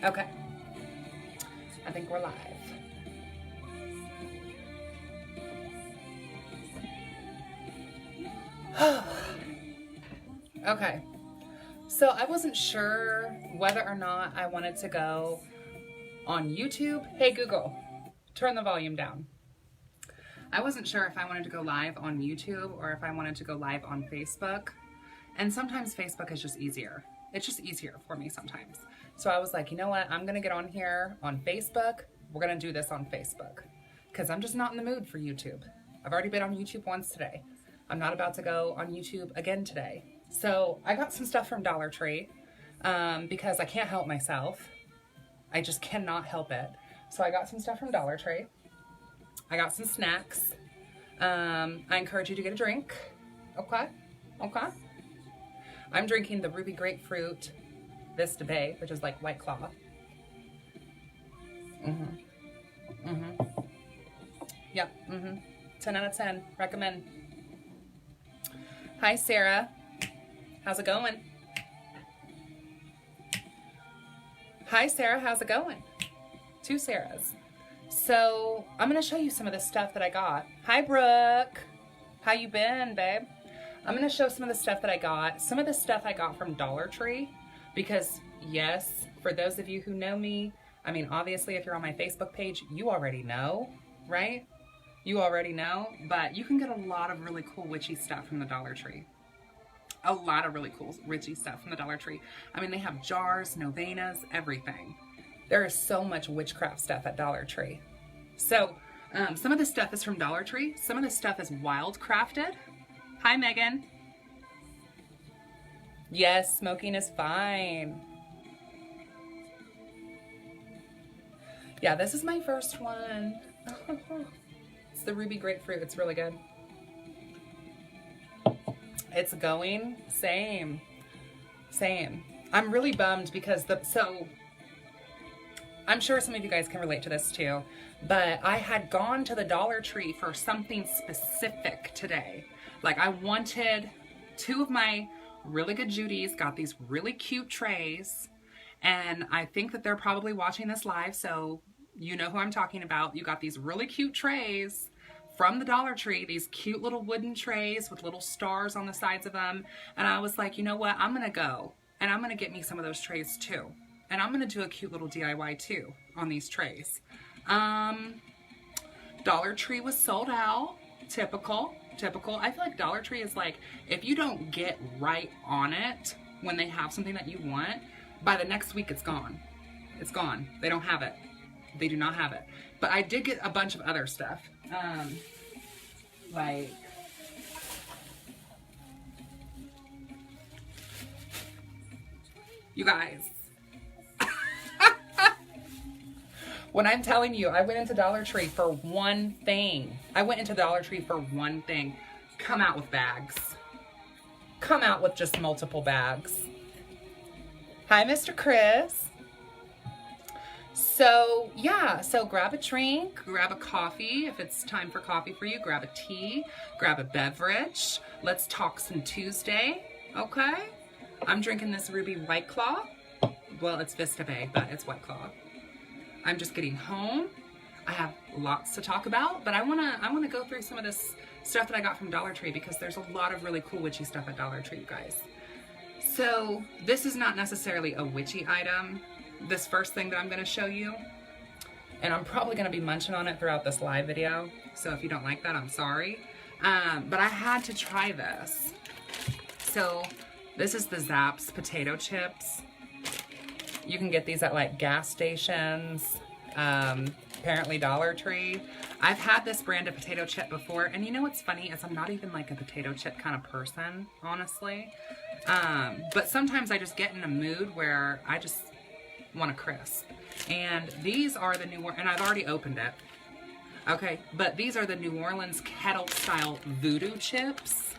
Okay. I think we're live. Okay. So I wasn't sure whether or not I wanted to go on YouTube. Hey Google, turn the volume down. I wasn't sure if I wanted to go live on YouTube or if I wanted to go live on Facebook. And sometimes Facebook is just easier. It's just easier for me sometimes. So I was like, you know what? I'm going to get on here on Facebook. We're going to do this on Facebook because I'm just not in the mood for YouTube. I've already been on YouTube once today. I'm not about to go on YouTube again today. So I got some stuff from Dollar Tree because I can't help myself. I just cannot help it. So I got some stuff from Dollar Tree. I got some snacks. I encourage you to get a drink. Okay? Okay? I'm drinking the Ruby Grapefruit Vista Bay, which is like White Claw. Yep. 10 out of 10. Recommend. Hi, Sarah. How's it going? Hi, Sarah. How's it going? Two Sarahs. So I'm going to show you some of the stuff that I got. Hi, Brooke. How you been, babe? I'm going to show some of the stuff that I got. Some of the stuff I got from Dollar Tree because, yes, for those of you who know me, I mean, obviously, if you're on my Facebook page, you already know, right? You already know, but you can get a lot of really cool witchy stuff from the Dollar Tree. A lot of really cool witchy stuff from the Dollar Tree. I mean, they have jars, novenas, everything. There is so much witchcraft stuff at Dollar Tree. So, some of the stuff is from Dollar Tree. Some of the stuff is wildcrafted. Hi, Megan. Yes, smoking is fine. Yeah, this is my first one. It's the Ruby Grapefruit. It's really good. It's going. Same. I'm really bummed because I'm sure some of you guys can relate to this too, but I had gone to the Dollar Tree for something specific today. Like I wanted two of my really good Judies, got these really cute trays, and I think that they're probably watching this live, so you know who I'm talking about. You got these really cute trays from the Dollar Tree, these cute little wooden trays with little stars on the sides of them, and I was like, you know what, I'm gonna go, and I'm gonna get me some of those trays too, and I'm gonna do a cute little DIY too on these trays. Dollar Tree was sold out, typical. I feel like Dollar Tree is like, if you don't get right on it when they have something that you want, by the next week it's gone. It's gone. They don't have it. They do not have it. But I did get a bunch of other stuff. Like, you guys. When I'm telling you, I went into Dollar Tree for one thing. Come out with bags. Come out with just multiple bags. Hi, Mr. Chris. So, yeah. So grab a drink, grab a coffee. If it's time for coffee for you, grab a tea, grab a beverage. Let's talk some Tuesday, okay? I'm drinking this Ruby White Claw. Well, it's Vista Bay, but it's White Claw. I'm just getting home. I have lots to talk about, but I wanna go through some of this stuff that I got from Dollar Tree because there's a lot of really cool witchy stuff at Dollar Tree, you guys. So this is not necessarily a witchy item, this first thing that I'm gonna show you, and I'm probably gonna be munching on it throughout this live video, so if you don't like that, I'm sorry. But I had to try this. So this is the Zapp's potato chips. You can get these at like gas stations, apparently Dollar Tree. I've had this brand of potato chip before, and you know what's funny is I'm not even like a potato chip kind of person, honestly. But sometimes I just get in a mood where I just want a crisp. And these are the and I've already opened it. Okay, but these are the New Orleans kettle style Voodoo Chips.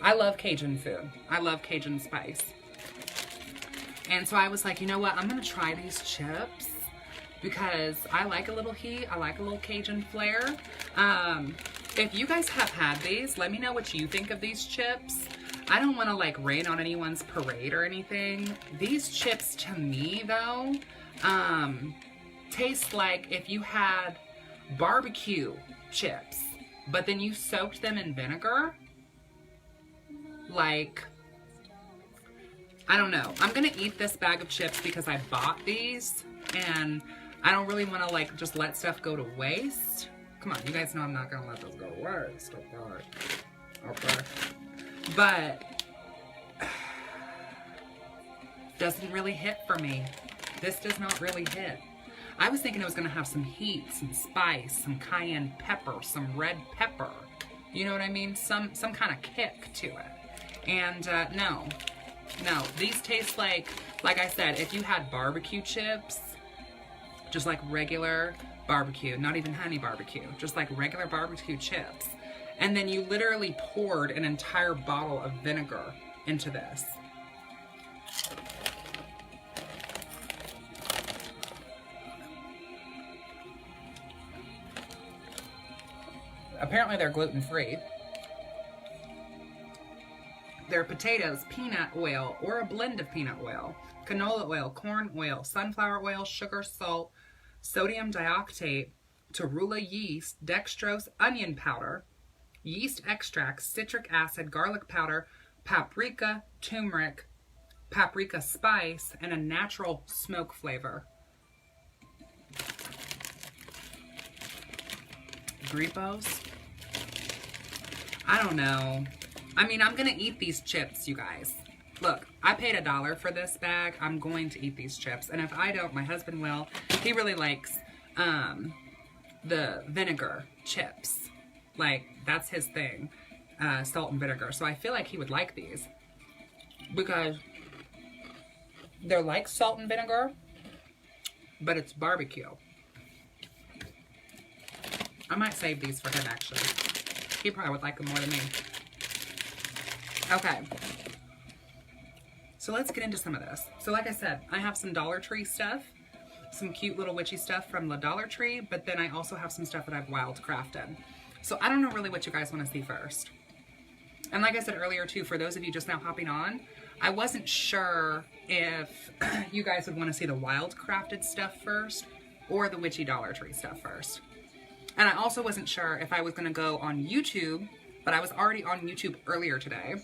I love Cajun food. I love Cajun spice. And so I was like, you know what? I'm going to try these chips because I like a little heat. I like a little Cajun flair. If you guys have had these, let me know what you think of these chips. I don't want to like rain on anyone's parade or anything. These chips to me though, taste like if you had barbecue chips, but then you soaked them in vinegar. Like, I don't know. I'm gonna eat this bag of chips because I bought these and I don't really want to like just let stuff go to waste. Come on, you guys know I'm not gonna let this go to waste. Okay. But doesn't really hit for me. This does not really hit. I was thinking it was gonna have some heat, some spice, some cayenne pepper, some red pepper. You know what I mean? Some kind of kick to it. And no, these taste like I said, if you had barbecue chips, just like regular barbecue, not even honey barbecue, just like regular barbecue chips. And then you literally poured an entire bottle of vinegar into this. Apparently they're gluten-free. They're potatoes, peanut oil, or a blend of peanut oil, canola oil, corn oil, sunflower oil, sugar, salt, sodium dioctate, torula yeast, dextrose, onion powder, yeast extract, citric acid, garlic powder, paprika, turmeric, paprika spice, and a natural smoke flavor. Gripos? I don't know. I mean, I'm gonna eat these chips, you guys. Look, I paid $1 for this bag. I'm going to eat these chips. And if I don't, my husband will. He really likes the vinegar chips. Like, that's his thing. Salt and vinegar. So I feel like he would like these. Because they're like salt and vinegar, but it's barbecue. I might save these for him, actually. He probably would like them more than me. Okay. So let's get into some of this. So like I said, I have some Dollar Tree stuff, some cute little witchy stuff from the Dollar Tree, but then I also have some stuff that I've wildcrafted. So I don't know really what you guys want to see first. And like I said earlier too, for those of you just now hopping on, I wasn't sure if you guys would want to see the wildcrafted stuff first or the witchy Dollar Tree stuff first. And I also wasn't sure if I was going to go on YouTube, but I was already on YouTube earlier today.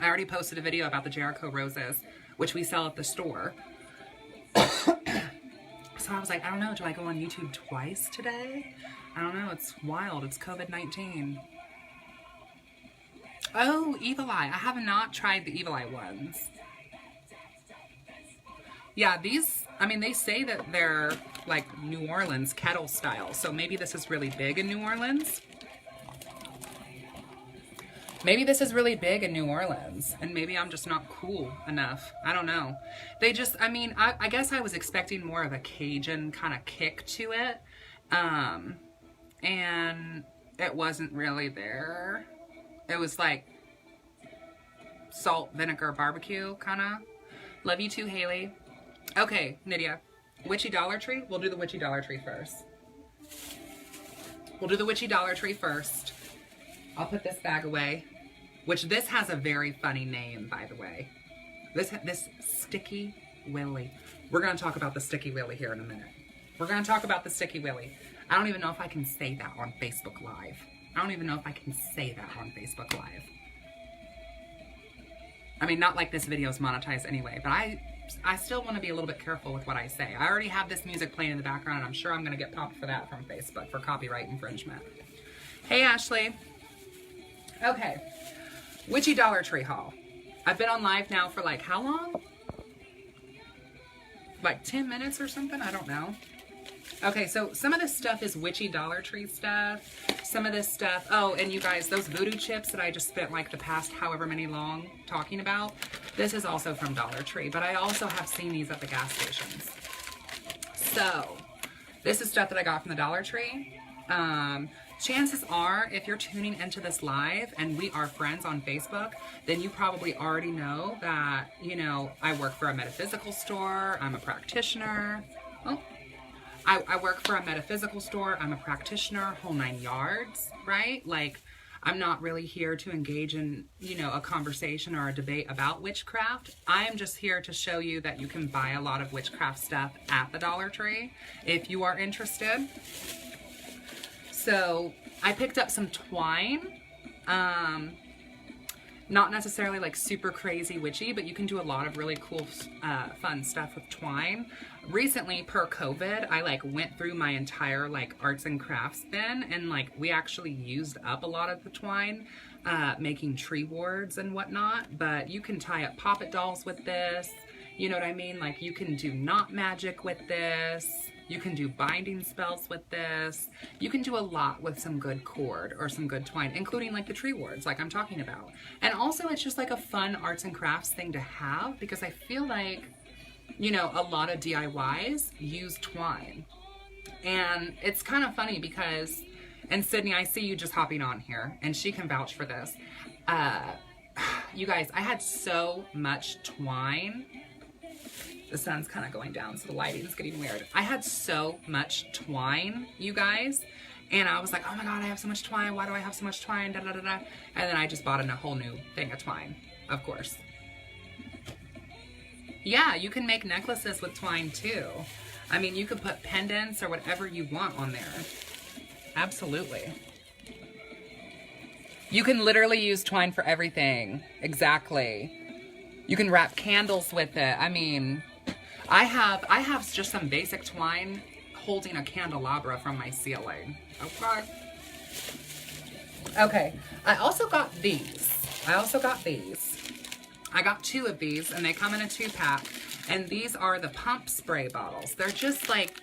I already posted a video about the Jericho roses, which we sell at the store. So I was like, I don't know, do I go on YouTube twice today? I don't know, it's wild, it's COVID-19. Oh, Evil Eye. I have not tried the Evil Eye ones. Yeah, these, I mean, they say that they're like New Orleans kettle style, so maybe this is really big in New Orleans. Maybe this is really big in New Orleans, and maybe I'm just not cool enough. I don't know. They just, I mean, I guess I was expecting more of a Cajun kind of kick to it, and it wasn't really there. It was like salt, vinegar, barbecue, kind of. Love you too, Haley. Okay, Nydia. Witchy Dollar Tree? We'll do the Witchy Dollar Tree first. We'll do the Witchy Dollar Tree first. I'll put this bag away. Which this has a very funny name, by the way. This Sticky Willy. We're going to talk about the Sticky Willy here in a minute. We're going to talk about the Sticky Willy. I don't even know if I can say that on Facebook Live. I don't even know if I can say that on Facebook Live. I mean, not like this video is monetized anyway, but I still want to be a little bit careful with what I say. I already have this music playing in the background, and I'm sure I'm going to get popped for that from Facebook for copyright infringement. Hey, Ashley. Okay. Witchy Dollar Tree haul. I've been on live now for like how long? Like 10 minutes or something? I don't know. Okay, so some of this stuff is Witchy Dollar Tree stuff. Some of this stuff, oh, and you guys, those Voodoo Chips that I just spent like the past however many long talking about, this is also from Dollar Tree, but I also have seen these at the gas stations. So, this is stuff that I got from the Dollar Tree. Chances are, if you're tuning into this live and we are friends on Facebook, then you probably already know that, you know, I work for a metaphysical store, I'm a practitioner. Oh, I work for a metaphysical store, I'm a practitioner, whole 9 yards, right? Like, I'm not really here to engage in, you know, a conversation or a debate about witchcraft. I am just here to show you that you can buy a lot of witchcraft stuff at the Dollar Tree if you are interested. So I picked up some twine. Not necessarily like super crazy witchy, but you can do a lot of really cool, fun stuff with twine. Recently, per COVID, I like went through my entire like arts and crafts bin, and like we actually used up a lot of the twine, making tree wards and whatnot. But you can tie up poppet dolls with this. You know what I mean? Like you can do knot magic with this. You can do binding spells with this. You can do a lot with some good cord or some good twine, including like the tree wards like I'm talking about. And also it's just like a fun arts and crafts thing to have, because I feel like, you know, a lot of DIYs use twine. And it's kind of funny because, and Sydney, I see you just hopping on here and she can vouch for this. You guys, I had so much twine. The sun's kind of going down, so the lighting's getting weird. I had so much twine, you guys, and I was like, oh my god, I have so much twine. Why do I have so much twine? Da, da, da, da. And then I just bought a whole new thing of twine, of course. Yeah, you can make necklaces with twine too. I mean, you could put pendants or whatever you want on there. Absolutely. You can literally use twine for everything. Exactly. You can wrap candles with it. I mean, I have just some basic twine holding a candelabra from my ceiling. Okay. Okay. I also got these. I got 2 of these, and they come in a 2-pack. And these are the pump spray bottles. They're just like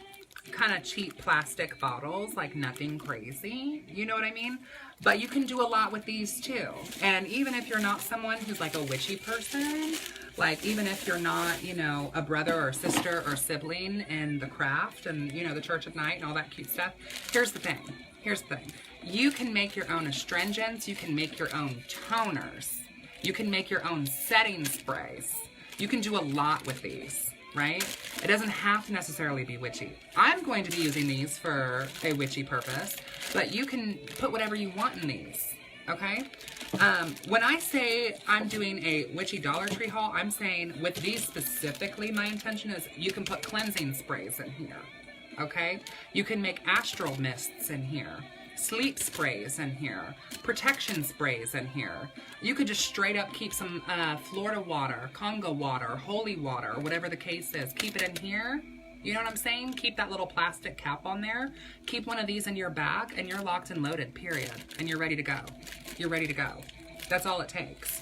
kind of cheap plastic bottles, like nothing crazy. You know what I mean? But you can do a lot with these too. And even if you're not someone who's like a witchy person, like even if you're not, you know, a brother or sister or sibling in the craft and, you know, the church at night and all that cute stuff, here's the thing. You can make your own astringents. You can make your own toners. You can make your own setting sprays. You can do a lot with these, right? It doesn't have to necessarily be witchy. I'm going to be using these for a witchy purpose, but you can put whatever you want in these, okay? When I say I'm doing a witchy Dollar Tree haul, I'm saying with these specifically, my intention is you can put cleansing sprays in here, okay? You can make astral mists in here, sleep sprays in here, protection sprays in here. You could just straight up keep some Florida water, Congo water, holy water, whatever the case is. Keep it in here. You know what I'm saying? Keep that little plastic cap on there. Keep one of these in your bag and you're locked and loaded, period. And you're ready to go. You're ready to go. That's all it takes.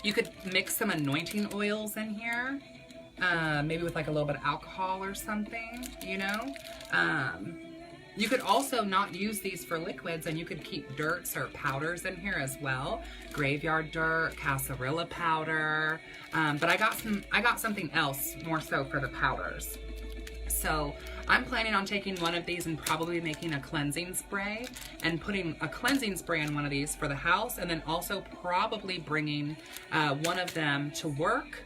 You could mix some anointing oils in here. Maybe with like a little bit of alcohol or something, you know? You could also not use these for liquids, and you could keep dirts or powders in here as well. Graveyard dirt, cascarilla powder. But I got something else more so for the powders. So I'm planning on taking one of these and probably making a cleansing spray and putting a cleansing spray in one of these for the house, and then also probably bringing one of them to work,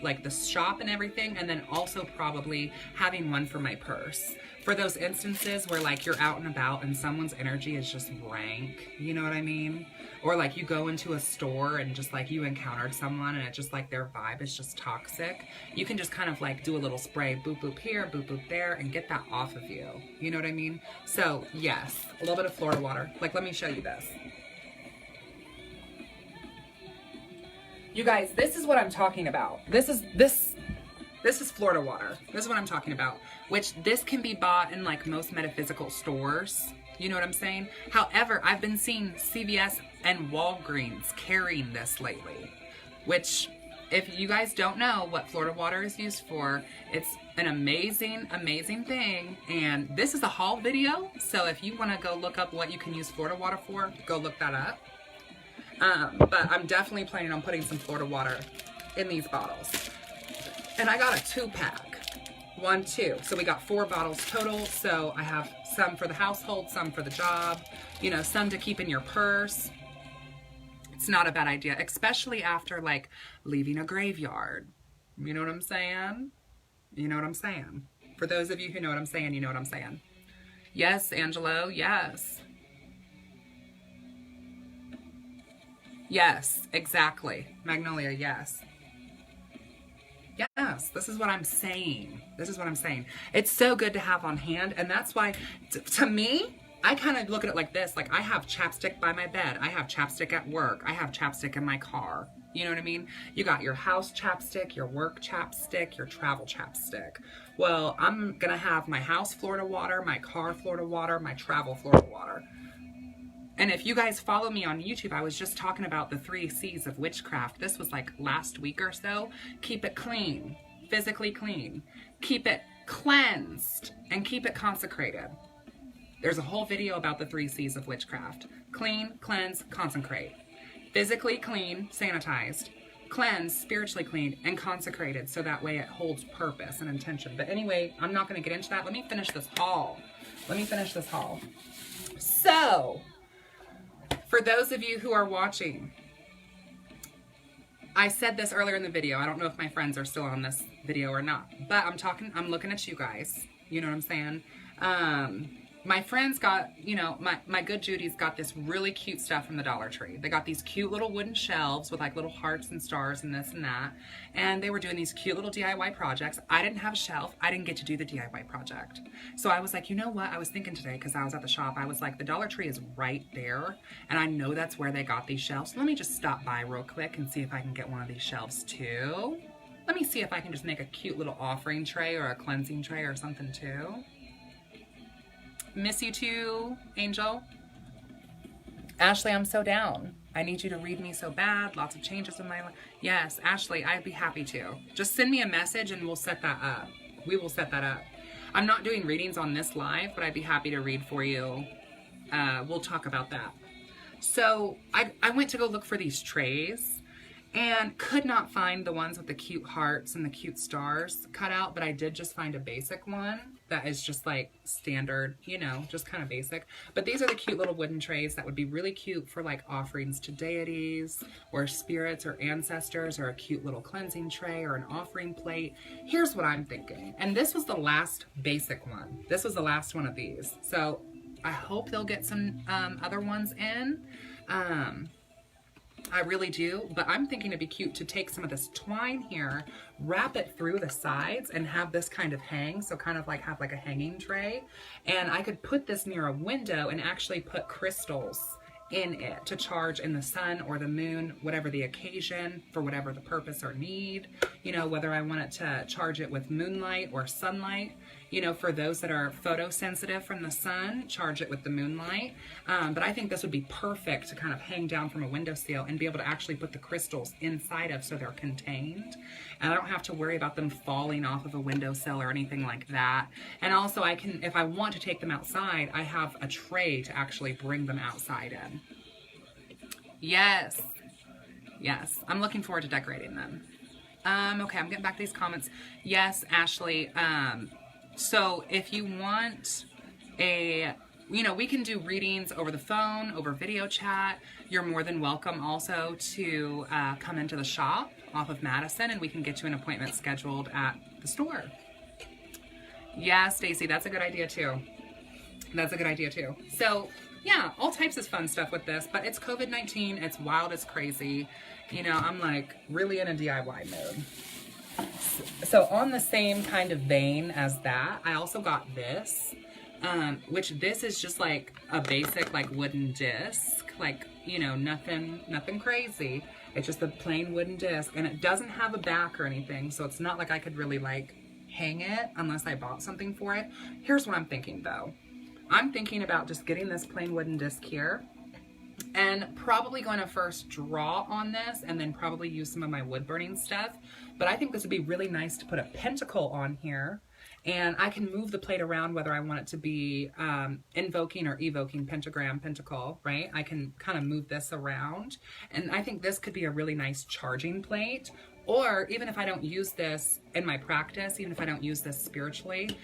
like the shop and everything, and then also probably having one for my purse. For those instances where like you're out and about and someone's energy is just rank, you know what I mean? Or like you go into a store and just like you encountered someone and it's just like their vibe is just toxic. You can just kind of like do a little spray, boop boop here, boop boop there, and get that off of you. You know what I mean? So yes, a little bit of Florida water. Like, let me show you this. You guys, this is what I'm talking about. This is Florida water. This is what I'm talking about. Which this can be bought in like most metaphysical stores. You know what I'm saying? However, I've been seeing CVS and Walgreens carrying this lately. Which, if you guys don't know what Florida water is used for, it's an amazing, amazing thing. And this is a haul video. So if you want to go look up what you can use Florida water for, go look that up. But I'm definitely planning on putting some Florida water in these bottles. And I got a 2-pack. 1, 2. So we got 4 bottles total. So I have some for the household, some for the job, you know, some to keep in your purse. It's not a bad idea, especially after like leaving a graveyard. You know what I'm saying? You know what I'm saying? For those of you who know what I'm saying, you know what I'm saying. Yes, Angelo, yes. Yes, exactly. Magnolia, yes. Yes, this is what I'm saying. This is what I'm saying. It's so good to have on hand, and that's why, to me, I kind of look at it like this. Like, I have chapstick by my bed. I have chapstick at work. I have chapstick in my car. You know what I mean? You got your house chapstick, your work chapstick, your travel chapstick. Well, I'm going to have my house Florida water, my car Florida water, my travel Florida water. And if you guys follow me on YouTube, I was just talking about the 3 C's of witchcraft. This was like last week or so. Keep it clean, physically clean. Keep it cleansed, and keep it consecrated. There's a whole video about the 3 C's of witchcraft. Clean, cleanse, consecrate. Physically clean, sanitized. Cleanse, spiritually clean, and consecrated, so that way it holds purpose and intention. But anyway, I'm not going to get into that. Let me finish this haul. So, for those of you who are watching, I said this earlier in the video. I don't know if my friends are still on this video or not, but I'm looking at you guys. You know what I'm saying? My friends got, you know, my good Judy's got this really cute stuff from the Dollar Tree. They got these cute little wooden shelves with like little hearts and stars and this and that. And they were doing these cute little DIY projects. I didn't have a shelf. I didn't get to do the DIY project. So I was like, you know what? I was thinking today, because I was at the shop, I was like, the Dollar Tree is right there. And I know that's where they got these shelves. Let me just stop by real quick and see if I can get one of these shelves too. Let me see if I can just make a cute little offering tray or a cleansing tray or something too. Miss you too, Angel. Ashley, I'm so down. I need you to read me so bad. Lots of changes in my life. Yes, Ashley, I'd be happy to. Just send me a message and we'll set that up. We will set that up. I'm not doing readings on this live, but I'd be happy to read for you. We'll talk about that. So I went to go look for these trays and could not find the ones with the cute hearts and the cute stars cut out, but I did just find a basic one that is just like standard, you know, just kind of basic. But these are the cute little wooden trays that would be really cute for like offerings to deities or spirits or ancestors, or a cute little cleansing tray or an offering plate. Here's what I'm thinking. And this was the last basic one. This was the last one of these. So I hope they'll get some other ones in. I really do, but I'm thinking it'd be cute to take some of this twine here, wrap it through the sides, and have this kind of hang, so kind of like have like a hanging tray. And I could put this near a window and actually put crystals in it to charge in the sun or the moon, whatever the occasion, for whatever the purpose or need. You know, whether I want it to charge it with moonlight or sunlight. You know, for those that are photosensitive from the sun, charge it with the moonlight. But I think this would be perfect to kind of hang down from a windowsill and be able to actually put the crystals inside of, so they're contained. And I don't have to worry about them falling off of a windowsill or anything like that. And also I can, if I want to take them outside, I have a tray to actually bring them outside in. Yes. Yes. I'm looking forward to decorating them. Okay, I'm getting back to these comments. Yes, Ashley. So if you want you know, we can do readings over the phone, over video chat. You're more than welcome also to come into the shop off of Madison, and we can get you an appointment scheduled at the store. Yeah, Stacy, that's a good idea too. That's a good idea too. So yeah, all types of fun stuff with this, but it's COVID-19. It's wild, it's crazy. You know, I'm like really in a DIY mode. So on the same kind of vein as that, I also got this, which this is just like a basic like wooden disc, like, you know, nothing crazy. It's just a plain wooden disc, and it doesn't have a back or anything, so it's not like I could really like hang it unless I bought something for it. Here's what I'm thinking though. I'm thinking about just getting this plain wooden disc here, and probably going to first draw on this and then probably use some of my wood burning stuff. But I think this would be really nice to put a pentacle on here, and I can move the plate around whether I want it to be invoking or evoking pentagram, pentacle, right? I can kind of move this around, and I think this could be a really nice charging plate. Or even if I don't use this in my practice, even if I don't use this spiritually,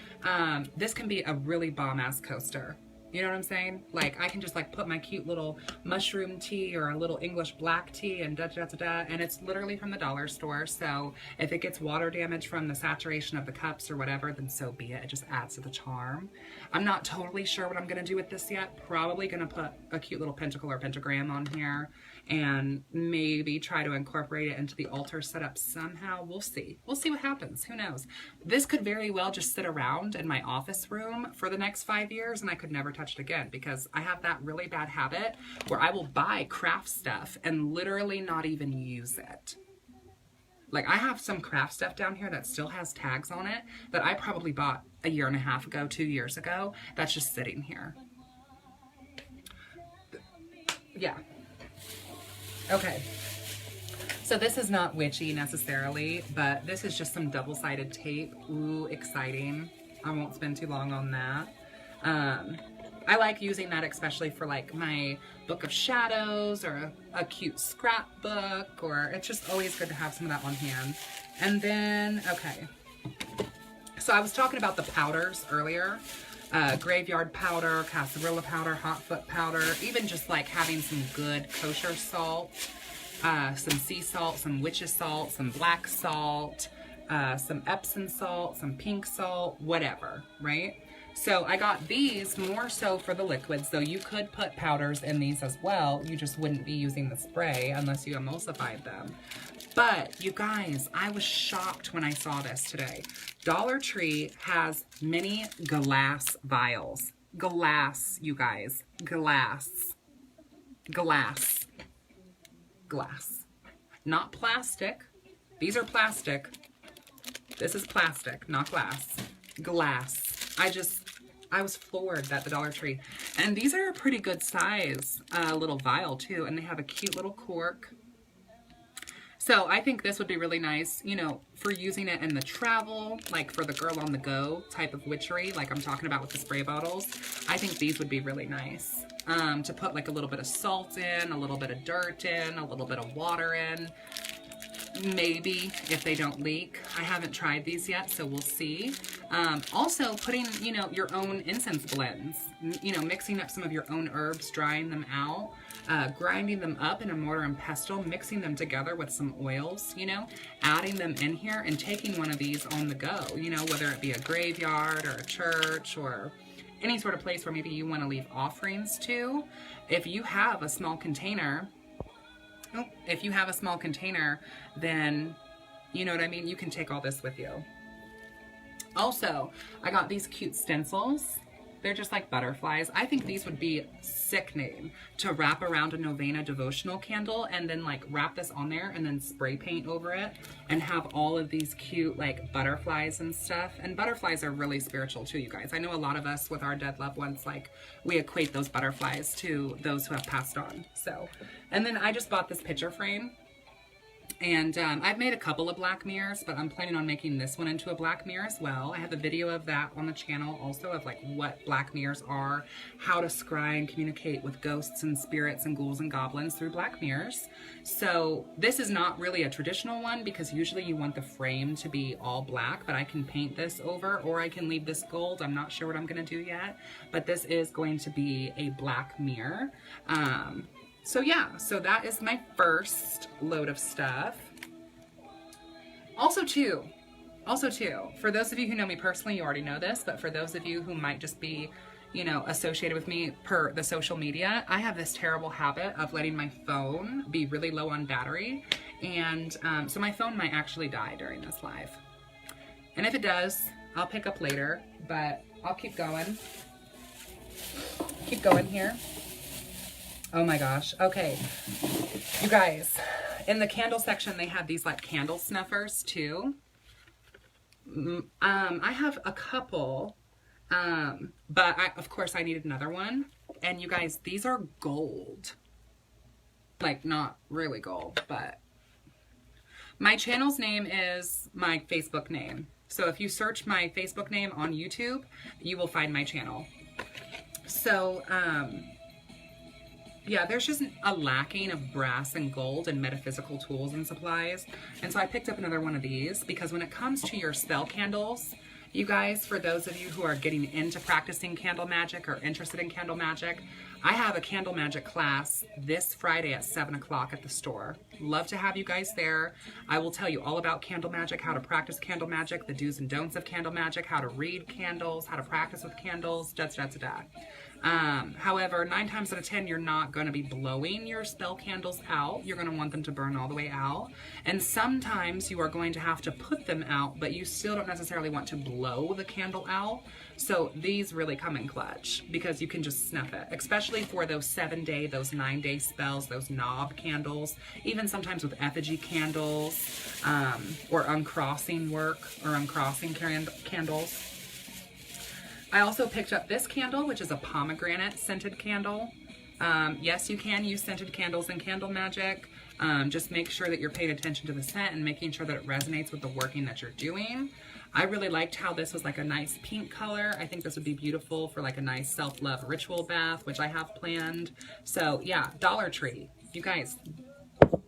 this can be a really bomb-ass coaster. You know what I'm saying? Like, I can just like put my cute little mushroom tea or a little English black tea and da-da-da-da-da, and it's literally from the dollar store. So if it gets water damage from the saturation of the cups or whatever, then so be it. It just adds to the charm. I'm not totally sure what I'm going to do with this yet. Probably going to put a cute little pentacle or pentagram on here and maybe try to incorporate it into the altar setup somehow. We'll see. We'll see what happens. Who knows? This could very well just sit around in my office room for the next 5 years and I could never touch it again, because I have that really bad habit where I will buy craft stuff and literally not even use it. Like, I have some craft stuff down here that still has tags on it that I probably bought a year and a half ago, 2 years ago, that's just sitting here. Yeah. Okay. So this is not witchy necessarily, but this is just some double-sided tape. Ooh, exciting. I won't spend too long on that. I like using that especially for like my book of shadows or a cute scrapbook, or it's just always good to have some of that on hand. And then, okay. So I was talking about the powders earlier. Graveyard powder, cascarilla powder, hot foot powder, even just like having some good kosher salt, some sea salt, some witch's salt, some black salt, some Epsom salt, some pink salt, whatever, right? So I got these more so for the liquids, though you could put powders in these as well. You just wouldn't be using the spray unless you emulsified them. But you guys, I was shocked when I saw this today. Dollar Tree has mini glass vials. Glass, you guys. Glass. Glass. Glass. Not plastic. These are plastic. This is plastic, not glass. Glass. I was floored at the Dollar Tree. And these are a pretty good size little vial too. And they have a cute little cork. So I think this would be really nice, you know, for using it in the travel, like for the girl on the go type of witchery, like I'm talking about with the spray bottles. I think these would be really nice to put like a little bit of salt in, a little bit of dirt in, a little bit of water in. Maybe if they don't leak. I haven't tried these yet, so we'll see. Also putting, you know, your own incense blends, you know, mixing up some of your own herbs, drying them out, grinding them up in a mortar and pestle, mixing them together with some oils, you know, adding them in here and taking one of these on the go, you know, whether it be a graveyard or a church or any sort of place where maybe you want to leave offerings to. If you have a small container, then, you know what I mean? You can take all this with you. Also, I got these cute stencils. They're just like butterflies. I think these would be sickening to wrap around a novena devotional candle and then like wrap this on there and then spray paint over it and have all of these cute like butterflies and stuff. And butterflies are really spiritual too, you guys. I know a lot of us with our dead loved ones, like we equate those butterflies to those who have passed on. So, and then I just bought this picture frame. And I've made a couple of black mirrors, but I'm planning on making this one into a black mirror as well. I have a video of that on the channel also of like what black mirrors are, how to scry and communicate with ghosts and spirits and ghouls and goblins through black mirrors. So this is not really a traditional one because usually you want the frame to be all black, but I can paint this over or I can leave this gold. I'm not sure what I'm going to do yet, but this is going to be a black mirror. So yeah, so that is my first load of stuff. Also too, for those of you who know me personally, you already know this, but for those of you who might just be, you know, associated with me per the social media, I have this terrible habit of letting my phone be really low on battery. And so my phone might actually die during this live. And if it does, I'll pick up later, but I'll keep going. Keep going here. Oh my gosh. Okay. You guys, in the candle section, they have these like candle snuffers too. I have a couple, but of course I needed another one. And you guys, these are gold. Like not really gold, but my channel's name is my Facebook name. So if you search my Facebook name on YouTube, you will find my channel. So, yeah, there's just a lacking of brass and gold and metaphysical tools and supplies. And so I picked up another one of these because when it comes to your spell candles, you guys, for those of you who are getting into practicing candle magic or interested in candle magic, I have a candle magic class this Friday at 7 o'clock at the store. Love to have you guys there. I will tell you all about candle magic, how to practice candle magic, the do's and don'ts of candle magic, how to read candles, how to practice with candles, da da da da. However, 9 times out of 10, you're not going to be blowing your spell candles out. You're going to want them to burn all the way out. And sometimes you are going to have to put them out, but you still don't necessarily want to blow the candle out. So these really come in clutch because you can just snuff it, especially for those 7-day, those 9-day spells, those knob candles, even sometimes with effigy candles, or uncrossing work or uncrossing candles. I also picked up this candle, which is a pomegranate scented candle. Yes, you can use scented candles in candle magic. Just make sure that you're paying attention to the scent and making sure that it resonates with the working that you're doing. I really liked how this was like a nice pink color. I think this would be beautiful for like a nice self-love ritual bath, which I have planned. So yeah, Dollar Tree. You guys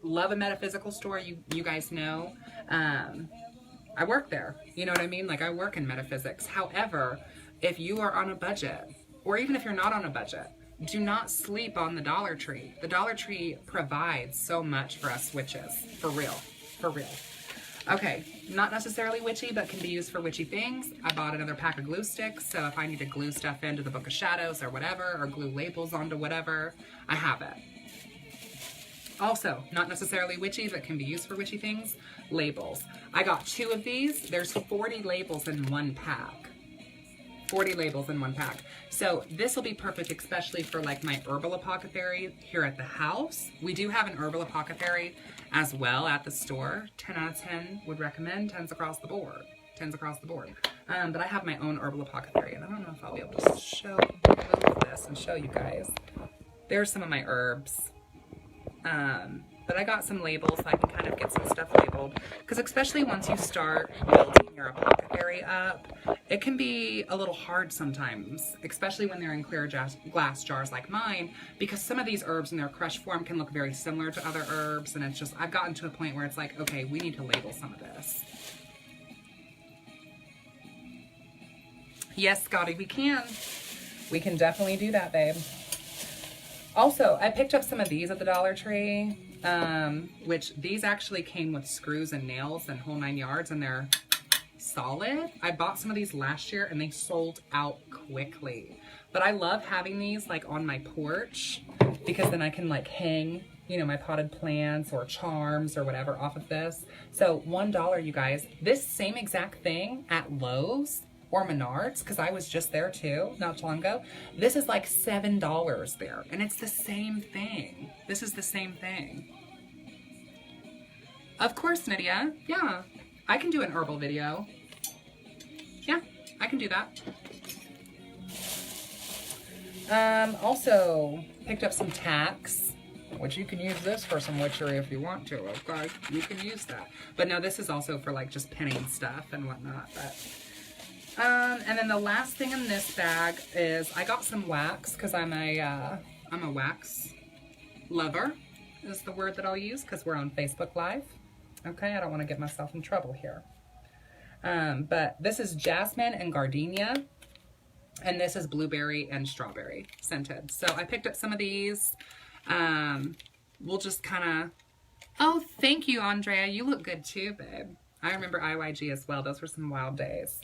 love a metaphysical store. You guys know. I work there. You know what I mean? Like I work in metaphysics. However, if you are on a budget, or even if you're not on a budget, do not sleep on the Dollar Tree. The Dollar Tree provides so much for us witches. For real. For real. Okay, not necessarily witchy, but can be used for witchy things. I bought another pack of glue sticks, so if I need to glue stuff into the Book of Shadows or whatever, or glue labels onto whatever, I have it. Also, not necessarily witchy, but can be used for witchy things, labels. I got 2 of these. There's 40 labels in one pack. 40 labels in one pack. So this will be perfect, especially for like my herbal apothecary here at the house. We do have an herbal apothecary as well at the store. 10 out of 10 would recommend. 10s across the board. 10s across the board. But I have my own herbal apothecary, and I don't know if I'll be able to move this and show you guys. There's some of my herbs. But I got some labels so I can kind of get some stuff labeled. Because especially once you start building your apothecary up, it can be a little hard sometimes, especially when they're in clear glass jars like mine, because some of these herbs in their crushed form can look very similar to other herbs, and it's just, I've gotten to a point where it's like, okay, we need to label some of this. Yes, Scotty, we can. We can definitely do that, babe. Also, I picked up some of these at the Dollar Tree, which these actually came with screws and nails and whole 9 yards, and they're solid. I bought some of these last year and they sold out quickly. But I love having these like on my porch because then I can like hang, you know, my potted plants or charms or whatever off of this. So $1, you guys. This same exact thing at Lowe's or Menards, because I was just there too not too long ago. This is like $7 there, and it's the same thing. This is the same thing. Of course, Nydia. Yeah, I can do an herbal video. Yeah, I can do that. Also picked up some tacks, which you can use this for some witchery if you want to. Okay, you can use that. But no, this is also for like just pinning stuff and whatnot. But and then the last thing in this bag is I got some wax because I'm a wax lover is the word that I'll use because we're on Facebook Live. Okay, I don't want to get myself in trouble here. But this is jasmine and gardenia, and this is blueberry and strawberry scented. So I picked up some of these. We'll just kind of, oh, thank you, Andrea. You look good too, babe. I remember IYG as well. Those were some wild days.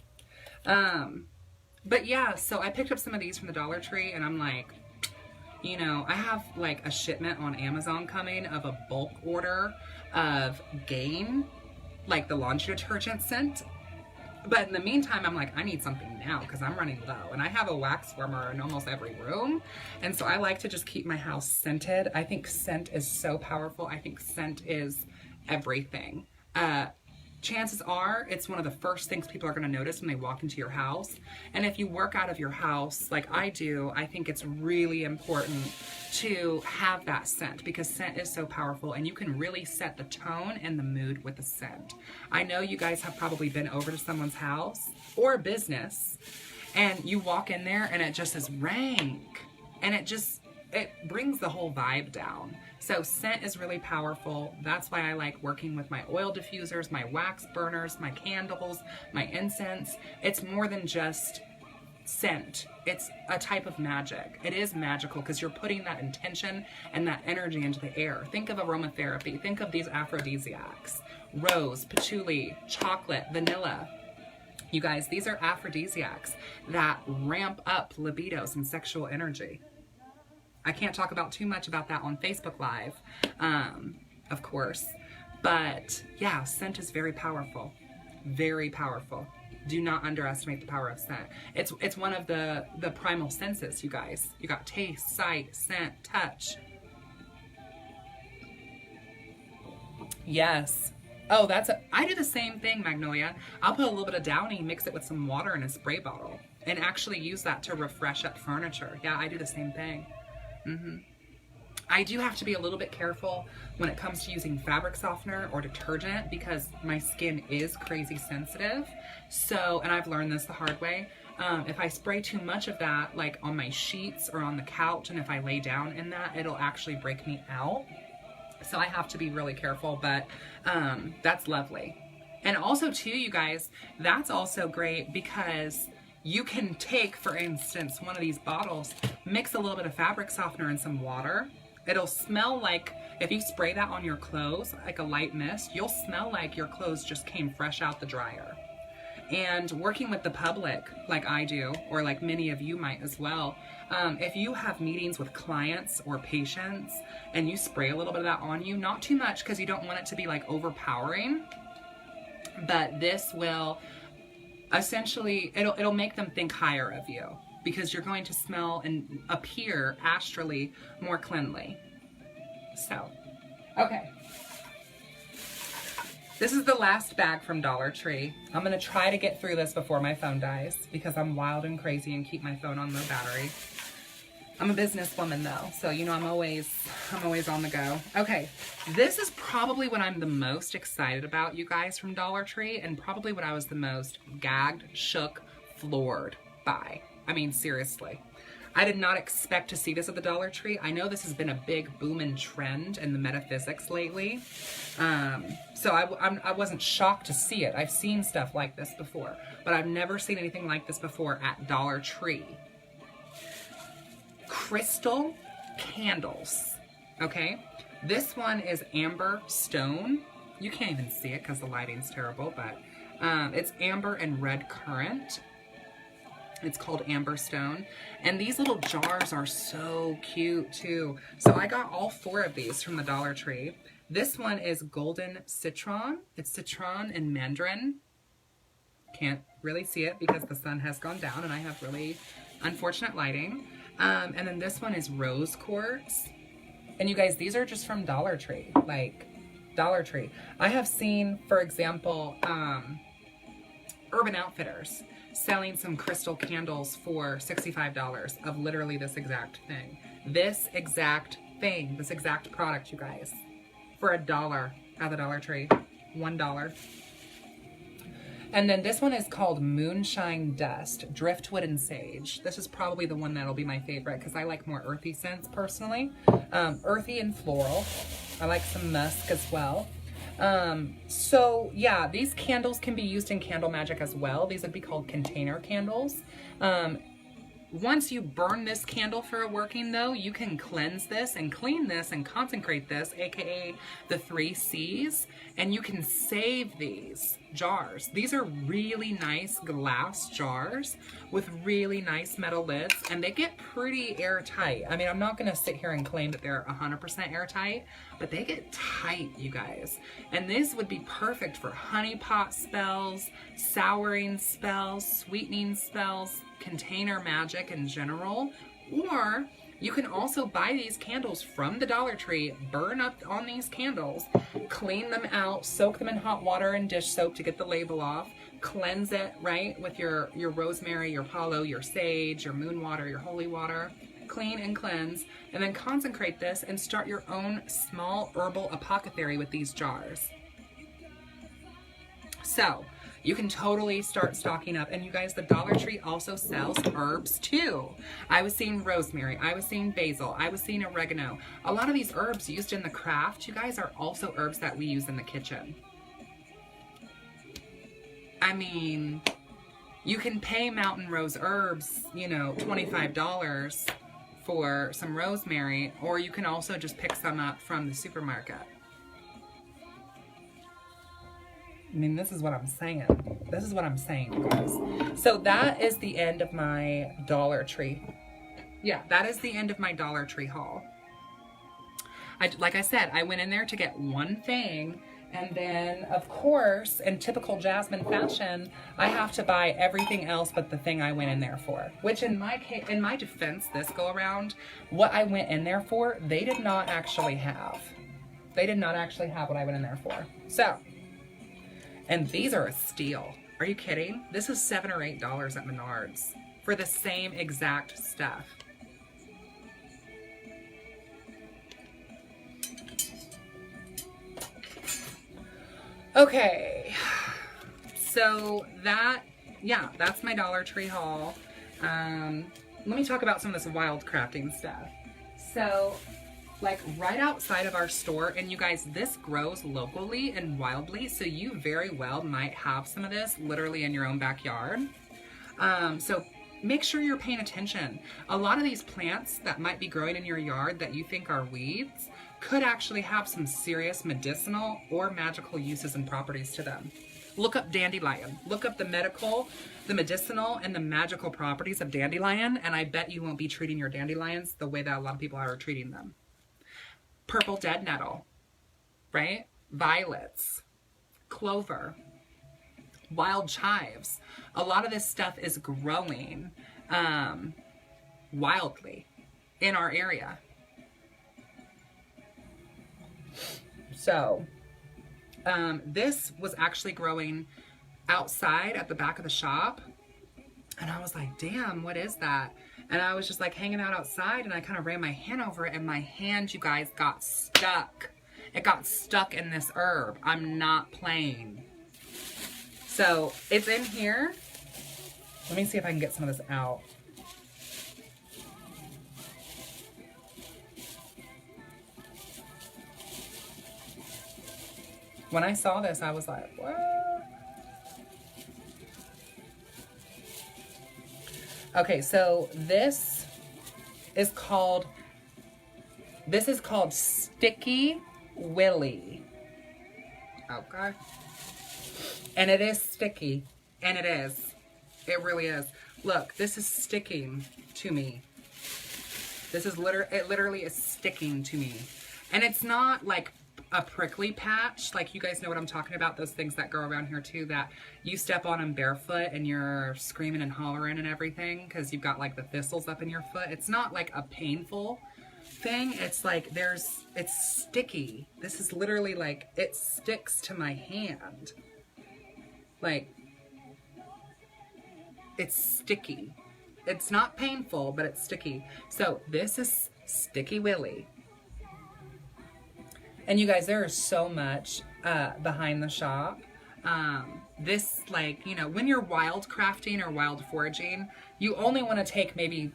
But yeah, so I picked up some of these from the Dollar Tree, and I'm like, you know, I have like a shipment on Amazon coming of a bulk order of Gain, like the laundry detergent scent. But in the meantime, I'm like, I need something now because I'm running low. And I have a wax warmer in almost every room. And so I like to just keep my house scented. I think scent is so powerful. I think scent is everything. Chances are it's one of the first things people are going to notice when they walk into your house. And if you work out of your house like I do, I think it's really important to have that scent because scent is so powerful and you can really set the tone and the mood with the scent. I know you guys have probably been over to someone's house or business and you walk in there and it just is rank and it brings the whole vibe down. So scent is really powerful. That's why I like working with my oil diffusers, my wax burners, my candles, my incense. It's more than just scent. It's a type of magic. It is magical because you're putting that intention and that energy into the air. Think of aromatherapy. Think of these aphrodisiacs. Rose, patchouli, chocolate, vanilla. You guys, these are aphrodisiacs that ramp up libidos and sexual energy. I can't talk about too much about that on Facebook Live, of course. But yeah, scent is very powerful. Very powerful. Do not underestimate the power of scent. It's one of the primal senses, you guys. You got taste, sight, scent, touch. Yes. Oh, I do the same thing, Magnolia. I'll put a little bit of Downy, mix it with some water in a spray bottle, and actually use that to refresh up furniture. Yeah, I do the same thing. I do have to be a little bit careful when it comes to using fabric softener or detergent because my skin is crazy sensitive. So, and I've learned this the hard way. If I spray too much of that, like on my sheets or on the couch, and if I lay down in that, it'll actually break me out. So I have to be really careful, but that's lovely. And also too, you guys, that's also great because you can take, for instance, one of these bottles, mix a little bit of fabric softener and some water. It'll smell like, if you spray that on your clothes, like a light mist, you'll smell like your clothes just came fresh out the dryer. And working with the public, like I do, or like many of you might as well, if you have meetings with clients or patients and you spray a little bit of that on you, not too much because you don't want it to be like overpowering, but this will essentially, it'll make them think higher of you because you're going to smell and appear astrally more cleanly. So, okay. This is the last bag from Dollar Tree. I'm gonna try to get through this before my phone dies because I'm wild and crazy and keep my phone on low battery. I'm a businesswoman though, so you know I'm always on the go. Okay, this is probably what I'm the most excited about, you guys, from Dollar Tree, and probably what I was the most gagged, shook, floored by. I mean, seriously. I did not expect to see this at the Dollar Tree. I know this has been a big booming trend in the metaphysics lately. So I wasn't shocked to see it. I've seen stuff like this before, but I've never seen anything like this before at Dollar Tree. Crystal candles, okay? This one is amber stone. You can't even see it because the lighting's terrible, but it's amber and red currant. It's called Amber Stone. And these little jars are so cute too. So I got all 4 of these from the Dollar Tree. This one is Golden Citron. It's citron and mandarin. Can't really see it because the sun has gone down and I have really unfortunate lighting. And then this one is Rose Quartz. And you guys, these are just from Dollar Tree. Like, Dollar Tree. I have seen, for example, Urban Outfitters selling some crystal candles for $65 of literally this exact thing. This exact thing, this exact product, you guys, for $1 at the Dollar Tree. $1. And then this one is called Moonshine Dust, Driftwood and Sage. This is probably the one that'll be my favorite because I like more earthy scents personally. Earthy and floral. I like some musk as well. So yeah, these candles can be used in candle magic as well. These would be called container candles. Once you burn this candle for a working though, you can cleanse this and clean this and consecrate this, aka the 3 C's, and you can save these jars. These are really nice glass jars with really nice metal lids, and they get pretty airtight. I mean, I'm not gonna sit here and claim that they're 100% airtight, but they get tight, you guys. And this would be perfect for honey pot spells, souring spells, sweetening spells, container magic in general. Or you can also buy these candles from the Dollar Tree, burn up on these candles, clean them out, soak them in hot water and dish soap to get the label off, cleanse it, right, with your rosemary, your hollow, your sage, your moon water, your holy water, clean and cleanse, and then consecrate this and start your own small herbal apothecary with these jars. So you can totally start stocking up. And you guys, the Dollar Tree also sells herbs too. I was seeing rosemary, I was seeing basil, I was seeing oregano. A lot of these herbs used in the craft, you guys, are also herbs that we use in the kitchen. I mean, you can pay Mountain Rose Herbs, you know, $25 for some rosemary, or you can also just pick some up from the supermarket. I mean, this is what I'm saying. This is what I'm saying, you guys. So that is the end of my Dollar Tree. Yeah, that is the end of my Dollar Tree haul. Like I said, I went in there to get one thing, and then, of course, in typical Jasmine fashion, I have to buy everything else but the thing I went in there for. Which, in my case, in my defense, this go around, what I went in there for, they did not actually have. They did not actually have what I went in there for. So, and these are a steal. Are you kidding? This is $7 or $8 at Menards for the same exact stuff. Okay, so that's my Dollar Tree haul. Let me talk about some of this wild crafting stuff. So, like right outside of our store, and you guys, this grows locally and wildly, so you very well might have some of this literally in your own backyard. So make sure you're paying attention. A lot of these plants that might be growing in your yard that you think are weeds could actually have some serious medicinal or magical uses and properties to them. Look up dandelion. Look up the medicinal, and the magical properties of dandelion, and I bet you won't be treating your dandelions the way that a lot of people are treating them. Purple dead nettle, right? Violets, clover, wild chives. A lot of this stuff is growing wildly in our area. So, this was actually growing outside at the back of the shop. And I was like, damn, what is that? And I was just like hanging out outside, and I kind of ran my hand over it, and my hand, you guys, got stuck. It got stuck in this herb. I'm not playing. So it's in here. Let me see if I can get some of this out. When I saw this, I was like, what? Okay, so this is called Sticky Willy. Okay. And it is sticky. And it is. It really is. Look, this is sticking to me. This is it literally is sticking to me. And it's not like a prickly patch, like you guys know what I'm talking about, those things that go around here too, that you step on them barefoot and you're screaming and hollering and everything because you've got like the thistles up in your foot. It's not like a painful thing. It's like it's sticky. This is literally like, it sticks to my hand. Like, it's sticky. It's not painful, but it's sticky. So this is Sticky Willy. And you guys, there is so much behind the shop. This, like, you know, when you're wild crafting or wild foraging, you only want to take maybe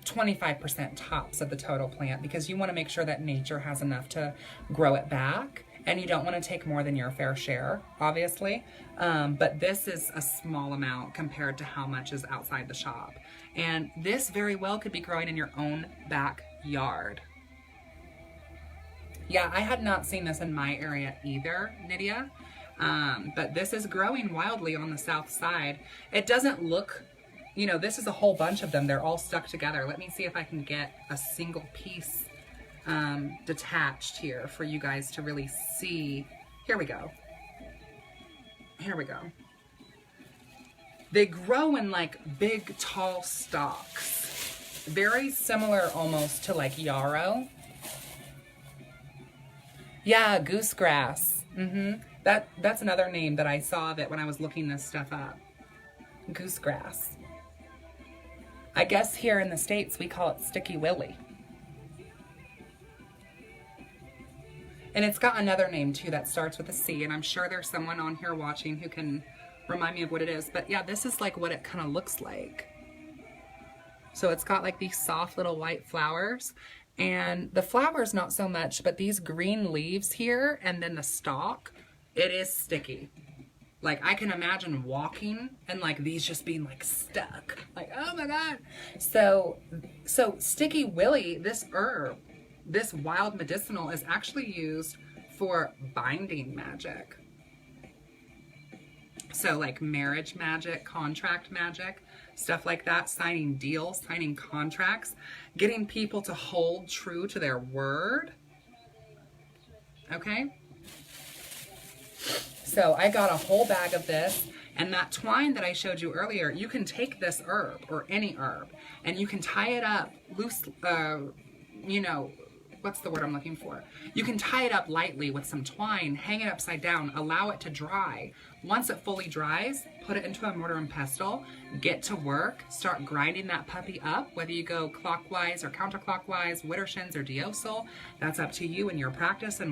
25% tops of the total plant because you want to make sure that nature has enough to grow it back. And you don't want to take more than your fair share, obviously. But this is a small amount compared to how much is outside the shop. And this very well could be growing in your own backyard. Yeah, I had not seen this in my area either, Nydia. But this is growing wildly on the south side. It doesn't look, you know, this is a whole bunch of them. They're all stuck together. Let me see if I can get a single piece detached here for you guys to really see. Here we go. Here we go. They grow in like big, tall stalks. Very similar almost to like yarrow. Yeah, Goose Grass. That's another name that I saw that when I was looking this stuff up. Goose Grass. I guess here in the States we call it Sticky Willy. And it's got another name too that starts with a C, and I'm sure there's someone on here watching who can remind me of what it is. But yeah, this is like what it kind of looks like. So it's got like these soft little white flowers. And the flowers not so much, but these green leaves here and then the stalk, it is sticky. Like I can imagine walking and like these just being like stuck. Like, oh my God. So Sticky Willy, this herb, this wild medicinal is actually used for binding magic. So like marriage magic, contract magic, stuff like that, signing deals, signing contracts, getting people to hold true to their word. Okay? So I got a whole bag of this, and that twine that I showed you earlier, you can take this herb or any herb and you can tie it up loose, you know, what's the word I'm looking for? You can tie it up lightly with some twine, hang it upside down, allow it to dry. Once it fully dries, put it into a mortar and pestle, get to work, start grinding that puppy up, whether you go clockwise or counterclockwise, Widdershins or Deosil, that's up to you and your practice and